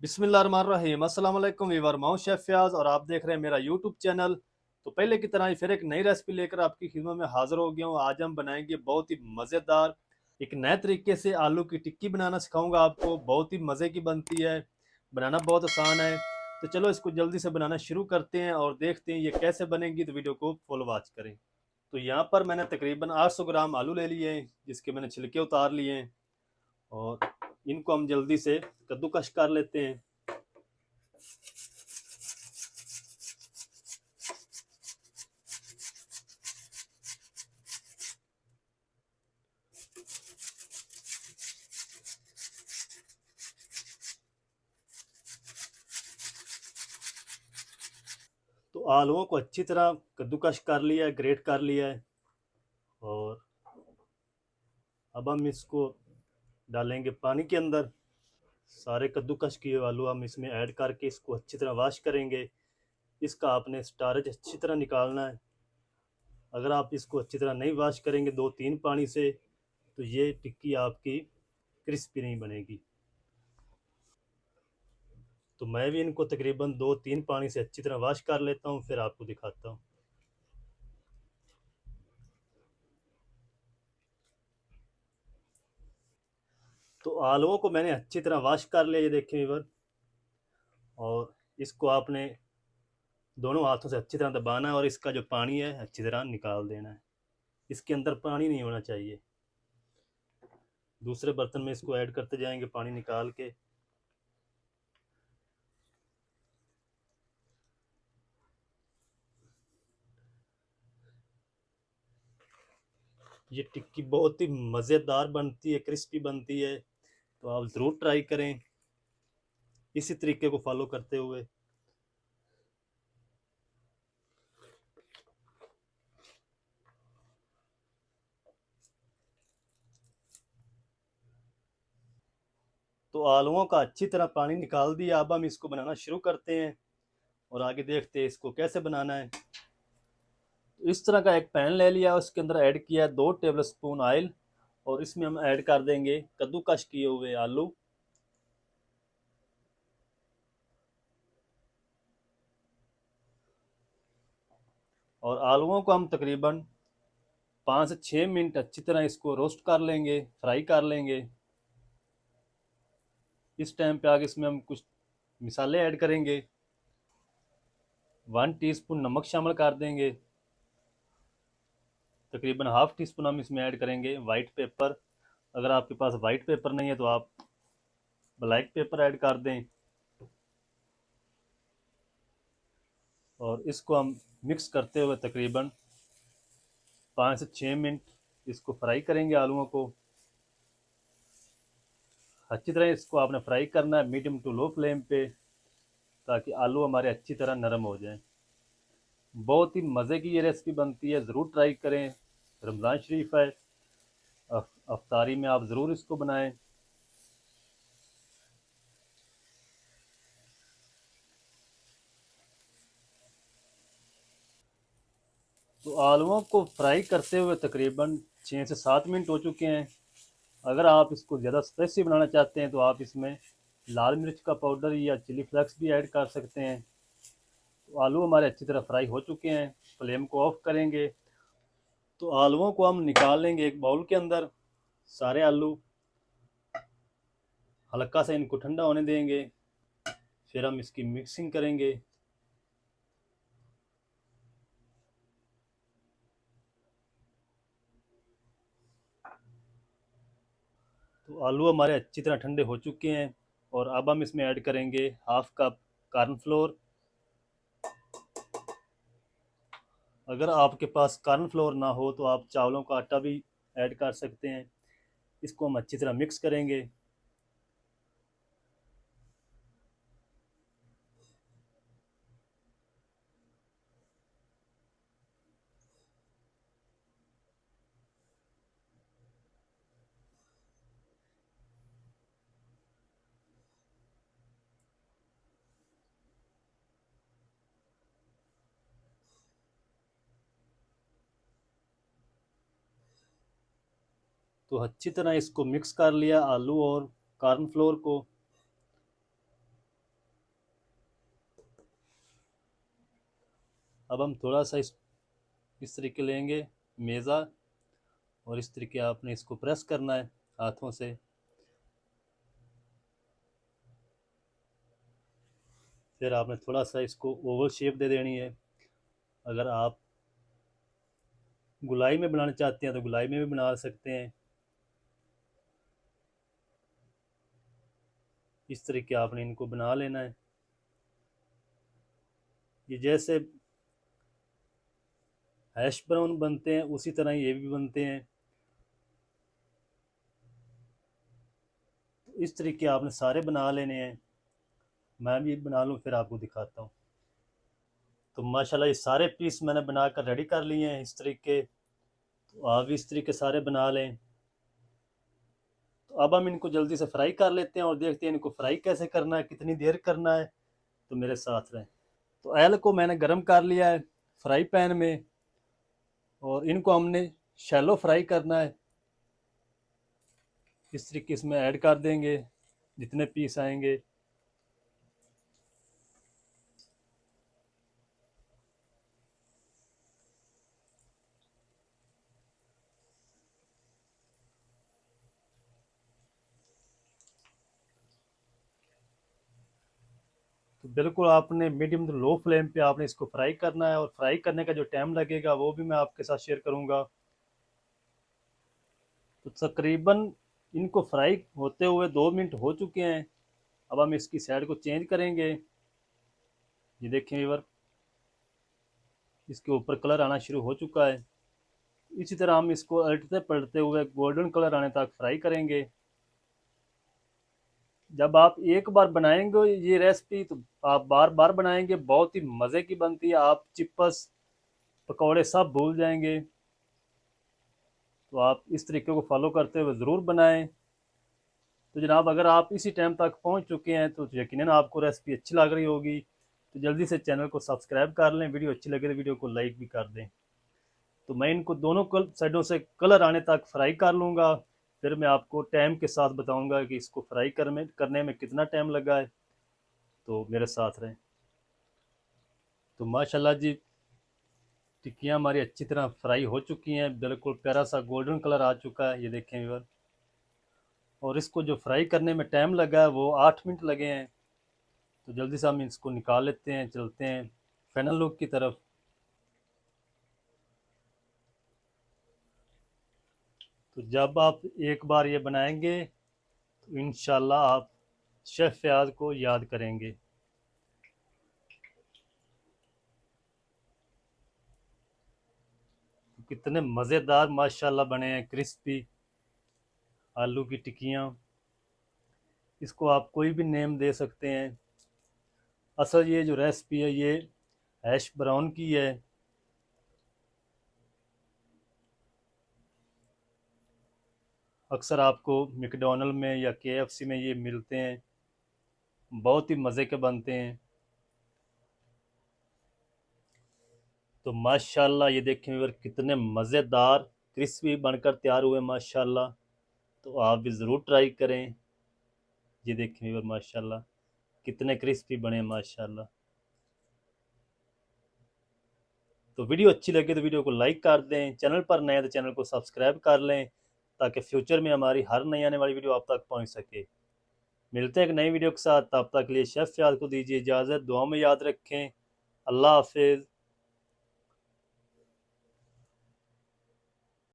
बिस्मिल्लाहिर्रहमानिर्रहीम। अस्सलाम वालेकुम वीवर, मैं हूं शेफ फयाज और आप देख रहे हैं मेरा यूट्यूब चैनल। तो पहले की तरह ही फिर एक नई रेसिपी लेकर आपकी खिदमत में हाजिर हो गया हूं। आज हम बनाएंगे बहुत ही मज़ेदार एक नए तरीके से आलू की टिक्की बनाना सिखाऊंगा आपको। बहुत ही मज़े की बनती है, बनाना बहुत आसान है। तो चलो इसको जल्दी से बनाना शुरू करते हैं और देखते हैं ये कैसे बनेगी। तो वीडियो को फुल वॉच करें। तो यहाँ पर मैंने तकरीबन 800 ग्राम आलू ले लिए हैं, जिसके मैंने छिलके उतार लिए हैं और इनको हम जल्दी से कद्दूकश कर लेते हैं। तो आलूओं को अच्छी तरह कद्दूकश कर लिया है, ग्रेट कर लिया है और अब हम इसको डालेंगे पानी के अंदर। सारे कद्दूकश किए आलू हम इसमें ऐड करके इसको अच्छी तरह वॉश करेंगे। इसका आपने स्टार्च अच्छी तरह निकालना है। अगर आप इसको अच्छी तरह नहीं वॉश करेंगे 2-3 पानी से, तो ये टिक्की आपकी क्रिस्पी नहीं बनेगी। तो मैं भी इनको तकरीबन 2-3 पानी से अच्छी तरह वॉश कर लेता हूँ, फिर आपको दिखाता हूँ। तो आलूओं को मैंने अच्छी तरह वॉश कर लिया, ये देखें व्यूअर। और इसको आपने दोनों हाथों से अच्छी तरह दबाना है और इसका जो पानी है अच्छी तरह निकाल देना है। इसके अंदर पानी नहीं होना चाहिए। दूसरे बर्तन में इसको ऐड करते जाएंगे पानी निकाल के। ये टिक्की बहुत ही मज़ेदार बनती है, क्रिस्पी बनती है। तो आप ज़रूर ट्राई करें इसी तरीके को फॉलो करते हुए। तो आलूओं का अच्छी तरह पानी निकाल दिया। अब हम इसको बनाना शुरू करते हैं और आगे देखते हैं इसको कैसे बनाना है। तो इस तरह का एक पैन ले लिया, उसके अंदर ऐड किया 2 टेबल स्पून ऑयल और इसमें हम ऐड कर देंगे कद्दूकश किए हुए आलू। और आलूओं को हम तकरीबन 5 से 6 मिनट अच्छी तरह इसको रोस्ट कर लेंगे, फ्राई कर लेंगे। इस टाइम पे आगे इसमें हम कुछ मिसाले ऐड करेंगे। 1 टीस्पून नमक शामिल कर देंगे। तकरीबन हाफ टी स्पून हम इसमें ऐड करेंगे वाइट पेपर। अगर आपके पास वाइट पेपर नहीं है तो आप ब्लैक पेपर ऐड कर दें। और इसको हम मिक्स करते हुए तकरीबन 5 से 6 मिनट इसको फ्राई करेंगे आलूओं को। अच्छी तरह इसको आपने फ्राई करना है मीडियम टू लो फ्लेम पे, ताकि आलू हमारे अच्छी तरह नरम हो जाएं। बहुत ही मज़े की ये रेसिपी बनती है, ज़रूर ट्राई करें। रमज़ान शरीफ है, अफ्तारी में आप ज़रूर इसको बनाएं। तो आलूओं को फ्राई करते हुए तकरीबन 6 से 7 मिनट हो चुके हैं। अगर आप इसको ज़्यादा स्पाइसी बनाना चाहते हैं तो आप इसमें लाल मिर्च का पाउडर या चिली फ्लेक्स भी ऐड कर सकते हैं। तो आलू हमारे अच्छी तरह फ्राई हो चुके हैं, फ्लेम को ऑफ करेंगे। तो आलूओं को हम निकाल लेंगे एक बाउल के अंदर। सारे आलू हल्का सा इनको ठंडा होने देंगे, फिर हम इसकी मिक्सिंग करेंगे। तो आलू हमारे अच्छी तरह ठंडे हो चुके हैं और अब हम इसमें ऐड करेंगे हाफ कप कॉर्नफ्लोर। अगर आपके पास कॉर्नफ्लोर ना हो तो आप चावलों का आटा भी ऐड कर सकते हैं। इसको हम अच्छी तरह मिक्स करेंगे। तो अच्छी तरह इसको मिक्स कर लिया आलू और कॉर्नफ्लोर को। अब हम थोड़ा सा इस तरीके लेंगे मेज़ा, और इस तरीके आपने इसको प्रेस करना है हाथों से। फिर आपने थोड़ा सा इसको ओवल शेप दे देनी है। अगर आप गुलाई में बनाना चाहते हैं तो गुलाई में भी बना सकते हैं। इस तरीके आपने इनको बना लेना है। ये जैसे हैश ब्राउन बनते हैं उसी तरह ये भी बनते हैं। तो इस तरीके आपने सारे बना लेने हैं। मैं भी बना लूँ फिर आपको दिखाता हूँ। तो माशाल्लाह ये सारे पीस मैंने बनाकर रेडी कर लिए हैं इस तरीके। तो आप भी इस तरीके सारे बना लें। तो अब हम इनको जल्दी से फ्राई कर लेते हैं और देखते हैं इनको फ्राई कैसे करना है, कितनी देर करना है। तो मेरे साथ रहें। तो ऑयल को मैंने गरम कर लिया है फ्राई पैन में, और इनको हमने शैलो फ्राई करना है। इस तरीके इसमें ऐड कर देंगे जितने पीस आएंगे। तो बिल्कुल आपने मीडियम टू लो फ्लेम पे आपने इसको फ्राई करना है, और फ्राई करने का जो टाइम लगेगा वो भी मैं आपके साथ शेयर करूंगा। तो तकरीबन इनको फ्राई होते हुए 2 मिनट हो चुके हैं। अब हम इसकी साइड को चेंज करेंगे। ये देखें व्यूअर, इसके ऊपर कलर आना शुरू हो चुका है। इसी तरह हम इसको उलटते पलटते हुए गोल्डन कलर आने तक फ्राई करेंगे। जब आप एक बार बनाएंगे ये रेसिपी तो आप बार बार बनाएंगे, बहुत ही मज़े की बनती है। आप चिप्स पकौड़े सब भूल जाएंगे। तो आप इस तरीके को फॉलो करते हुए ज़रूर बनाएं। तो जनाब, अगर आप इसी टाइम तक पहुंच चुके हैं तो यकीनन आपको रेसिपी अच्छी लग रही होगी। तो जल्दी से चैनल को सब्सक्राइब कर लें। वीडियो अच्छी लगे तो वीडियो को लाइक भी कर दें। तो मैं इनको दोनों साइडों से कलर आने तक फ्राई कर लूँगा। फिर मैं आपको टाइम के साथ बताऊँगा कि इसको फ्राई करने में कितना टाइम लगा है। तो मेरे साथ रहें। तो माशाल्लाह जी, टिक्कियाँ हमारी अच्छी तरह फ्राई हो चुकी हैं। बिल्कुल प्यारा सा गोल्डन कलर आ चुका है, ये देखें व्यूअर। और इसको जो फ्राई करने में टाइम लगा है वो 8 मिनट लगे हैं। तो जल्दी से हम इसको निकाल लेते हैं, चलते हैं फाइनल लुक की तरफ। तो जब आप एक बार ये बनाएंगे तो इंशाल्लाह आप शेफ़ फयाज को याद करेंगे। तो कितने मज़ेदार माशाल्लाह बने हैं, क्रिस्पी आलू की टिक्कियाँ। इसको आप कोई भी नेम दे सकते हैं। असल ये जो रेसिपी है ये हैश ब्राउन की है। अक्सर आपको मैकडॉनल्ड में या केएफसी में ये मिलते हैं। बहुत ही मज़े के बनते हैं। तो माशाल्लाह ये देखें व्यूअर, कितने मज़ेदार क्रिस्पी बनकर तैयार हुए माशाल्लाह। तो आप भी ज़रूर ट्राई करें। ये देखें व्यूअर, माशाल्लाह कितने क्रिस्पी बने माशाल्लाह। तो वीडियो अच्छी लगे तो वीडियो को लाइक कर दें। चैनल पर नए तो चैनल को सब्सक्राइब कर लें, ताकि फ्यूचर में हमारी हर नई आने वाली वीडियो आप तक पहुंच सके। मिलते हैं एक नई वीडियो के साथ। तब तक के लिए शेफ़ फयाज को दीजिए इजाज़त। दुआ में याद रखें। अल्लाह हाफिज़।